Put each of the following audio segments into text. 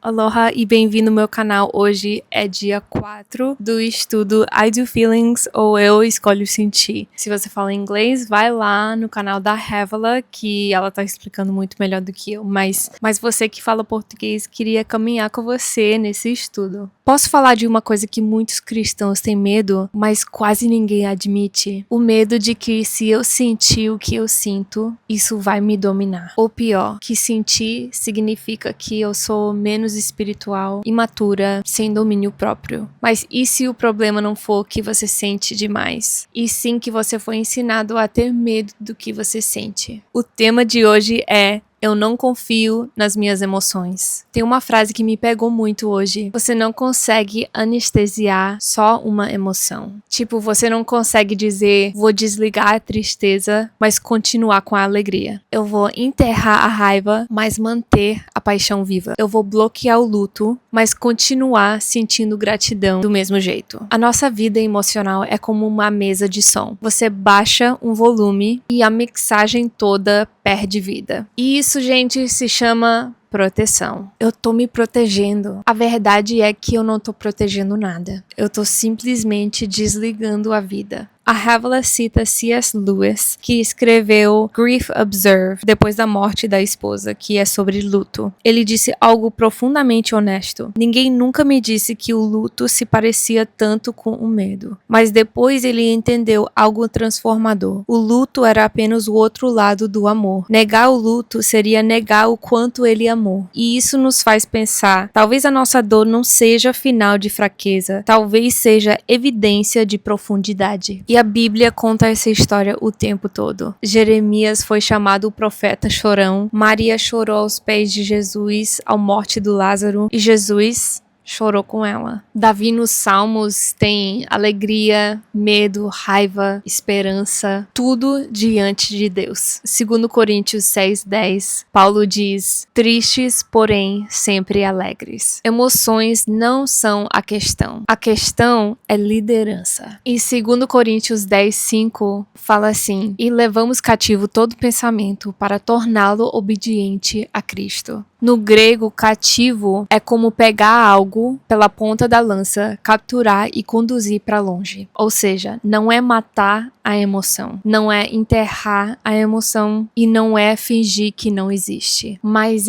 Aloha e bem-vindo ao meu canal. Hoje é dia 4 do estudo I Do Feelings ou Eu Escolho Sentir. Se você fala inglês, vai lá no canal da Hevala, que ela tá explicando muito melhor do que eu. Mas você que fala português, queria caminhar com você nesse estudo. Posso falar de uma coisa que muitos cristãos têm medo, mas quase ninguém admite? O medo de que se eu sentir o que eu sinto, isso vai me dominar. Ou pior, que sentir significa que eu sou menos espiritual, imatura, sem domínio próprio. Mas e se o problema não for que você sente demais? E sim que você foi ensinado a ter medo do que você sente? O tema de hoje é: eu não confio nas minhas emoções. Tem uma frase que me pegou muito hoje. Você não consegue anestesiar só uma emoção. Tipo, você não consegue dizer, vou desligar a tristeza, mas continuar com a alegria. Eu vou enterrar a raiva, mas manter a paixão viva. Eu vou bloquear o luto, mas continuar sentindo gratidão do mesmo jeito. A nossa vida emocional é como uma mesa de som. Você baixa um volume e a mixagem toda perde vida. E isso, gente, se chama proteção. Eu tô me protegendo. A verdade é que eu não tô protegendo nada. Eu tô simplesmente desligando a vida. A Hevala cita C.S. Lewis, que escreveu Grief Observed, depois da morte da esposa, que é sobre luto. Ele disse algo profundamente honesto. Ninguém nunca me disse que o luto se parecia tanto com o medo. Mas depois ele entendeu algo transformador. O luto era apenas o outro lado do amor. Negar o luto seria negar o quanto ele amou. E isso nos faz pensar, talvez a nossa dor não seja final de fraqueza, talvez seja evidência de profundidade. E a Bíblia conta essa história o tempo todo. Jeremias foi chamado o profeta chorão. Maria chorou aos pés de Jesus, à morte do Lázaro. E Jesus chorou com ela. Davi nos Salmos tem alegria, medo, raiva, esperança, tudo diante de Deus. Segundo Coríntios 6:10, Paulo diz: tristes, porém sempre alegres. Emoções não são a questão. A questão é liderança. E segundo Coríntios 10:5 fala assim: e levamos cativo todo pensamento para torná-lo obediente a Cristo. No grego, cativo é como pegar algo pela ponta da lança, capturar e conduzir para longe. Ou seja, não é matar a emoção, não é enterrar a emoção e não é fingir que não existe. Mas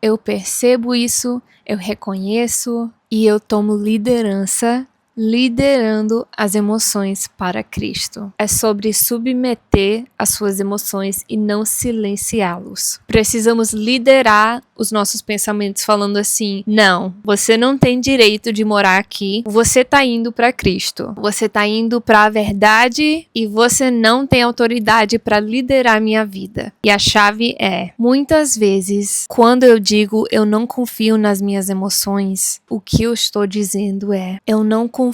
eu percebo isso, eu reconheço e eu tomo liderança, liderando as emoções para Cristo. É sobre submeter as suas emoções e não silenciá-los. Precisamos liderar os nossos pensamentos falando assim: não, você não tem direito de morar aqui, você tá indo para Cristo, você tá indo para a verdade e você não tem autoridade para liderar minha vida. E a chave é, muitas vezes, quando eu digo eu não confio nas minhas emoções, o que eu estou dizendo é, eu não confio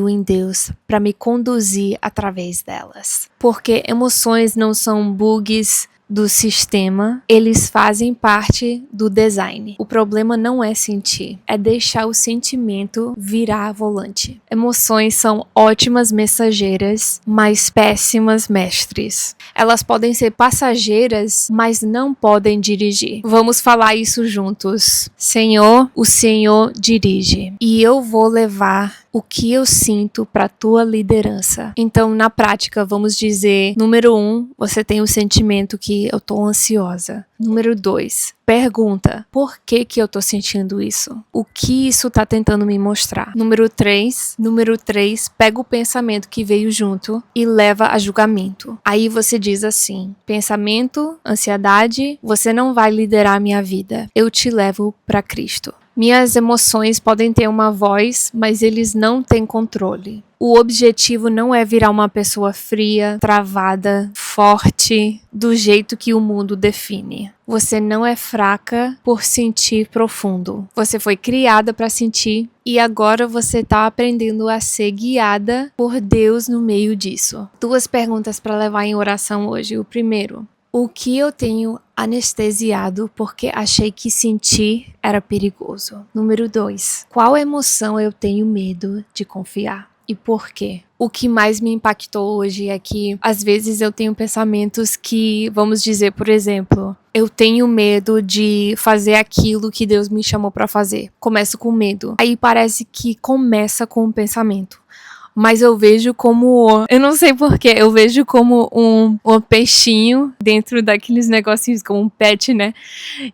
em Deus para me conduzir através delas. Porque emoções não são bugs do sistema, eles fazem parte do design. O problema não é sentir, é deixar o sentimento virar volante. Emoções são ótimas mensageiras, mas péssimas mestres. Elas podem ser passageiras, mas não podem dirigir. Vamos falar isso juntos. Senhor, o Senhor dirige, e eu vou levar o que eu sinto para tua liderança. Então, na prática, vamos dizer, número 1, você tem o sentimento que eu tô ansiosa. Número 2, pergunta, por que eu tô sentindo isso? O que isso tá tentando me mostrar? Número 3, pega o pensamento que veio junto e leva a julgamento. Aí você diz assim: pensamento, ansiedade, você não vai liderar a minha vida. Eu te levo para Cristo. Minhas emoções podem ter uma voz, mas eles não têm controle. O objetivo não é virar uma pessoa fria, travada, forte, do jeito que o mundo define. Você não é fraca por sentir profundo. Você foi criada para sentir e agora você está aprendendo a ser guiada por Deus no meio disso. 2 perguntas para levar em oração hoje. O primeiro: o que eu tenho anestesiado porque achei que sentir era perigoso? Número 2, qual emoção eu tenho medo de confiar? E por quê? O que mais me impactou hoje é que, às vezes, eu tenho pensamentos que, vamos dizer, por exemplo, eu tenho medo de fazer aquilo que Deus me chamou pra fazer. Começo com medo. Aí parece que começa com um pensamento. Mas eu vejo como, eu não sei porquê, eu vejo como um peixinho dentro daqueles negocinhos, como um pet, né?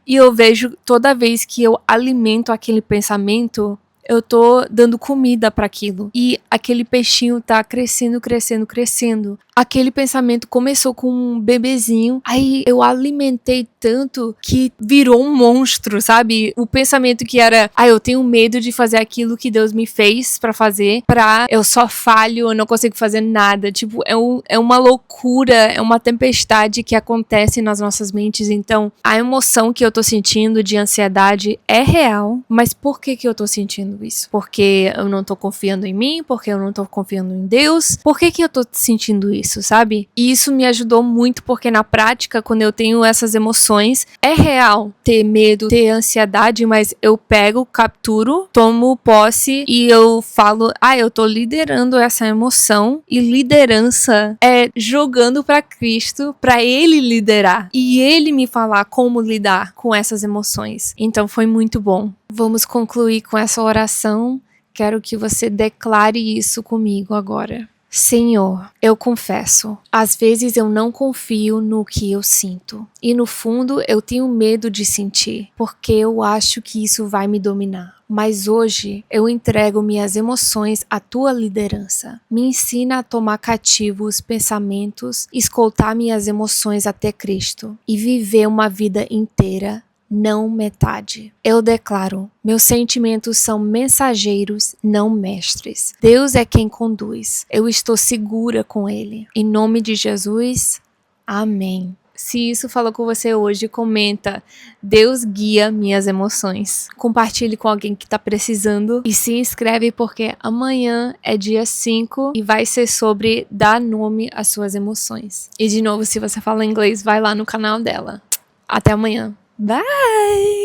E eu vejo toda vez que eu alimento aquele pensamento, eu tô dando comida para aquilo. E aquele peixinho tá crescendo, crescendo, crescendo. Aquele pensamento começou com um bebezinho, aí eu alimentei tanto que virou um monstro, sabe? O pensamento que era, eu tenho medo de fazer aquilo que Deus me fez pra fazer, eu só falho, eu não consigo fazer nada. Tipo, é uma loucura, é uma tempestade que acontece nas nossas mentes. Então, a emoção que eu tô sentindo de ansiedade é real, mas por que eu tô sentindo isso? Porque eu não tô confiando em mim? Porque eu não tô confiando em Deus? Por que eu tô sentindo isso, sabe? E isso me ajudou muito porque na prática, quando eu tenho essas emoções, é real ter medo, ter ansiedade, mas eu pego, capturo, tomo posse e eu falo, eu tô liderando essa emoção, e liderança é jogando pra Cristo, pra Ele liderar e Ele me falar como lidar com essas emoções. Então foi muito bom. Vamos concluir com essa oração. Quero que você declare isso comigo agora. Senhor, eu confesso, às vezes eu não confio no que eu sinto. E no fundo eu tenho medo de sentir, porque eu acho que isso vai me dominar. Mas hoje eu entrego minhas emoções à tua liderança. Me ensina a tomar cativo os pensamentos, escoltar minhas emoções até Cristo e viver uma vida inteira, não metade. Eu declaro, meus sentimentos são mensageiros, não mestres. Deus é quem conduz. Eu estou segura com Ele. Em nome de Jesus, amém. Se isso falou com você hoje, comenta. Deus guia minhas emoções. Compartilhe com alguém que está precisando. E se inscreve porque amanhã é dia 5 e vai ser sobre dar nome às suas emoções. E de novo, se você fala inglês, vai lá no canal dela. Até amanhã. Bye!